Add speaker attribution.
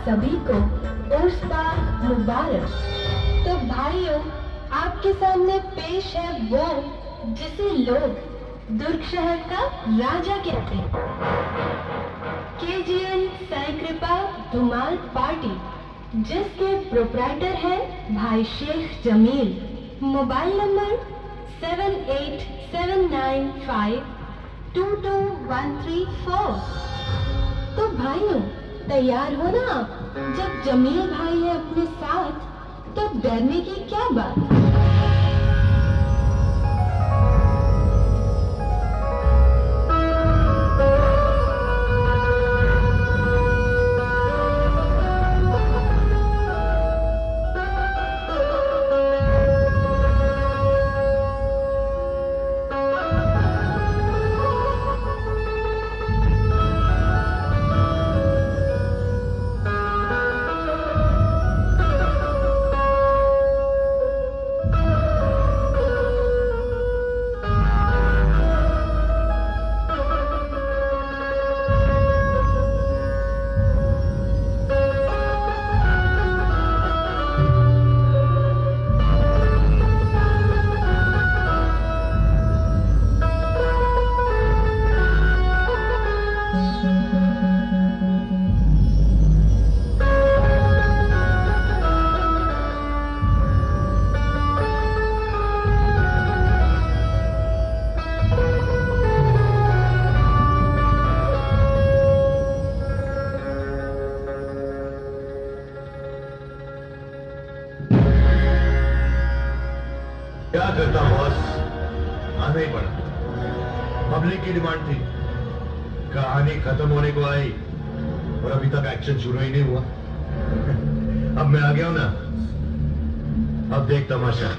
Speaker 1: सभी को उर्स पाक मुबारक। तो भाइयों, आपके सामने पेश है वो जिसे लोग दुर्ग शहर का राजा कहते हैं। KGN साई कृपा धुमाल पार्टी, जिसके प्रोप्राइटर हैं भाई शेख जमील। Mobile number 7879522134। तो भाइयों, तैयार हो ना आप? जब जमील भाई है अपने साथ तो डरने की क्या बात।
Speaker 2: क्या करता बॉस, आना ही पड़ा। पब्लिक की डिमांड थी, कहानी खत्म होने को आई और अभी तक एक्शन शुरू ही नहीं हुआ। अब मैं आ गया हूं ना, अब देख तमाशा।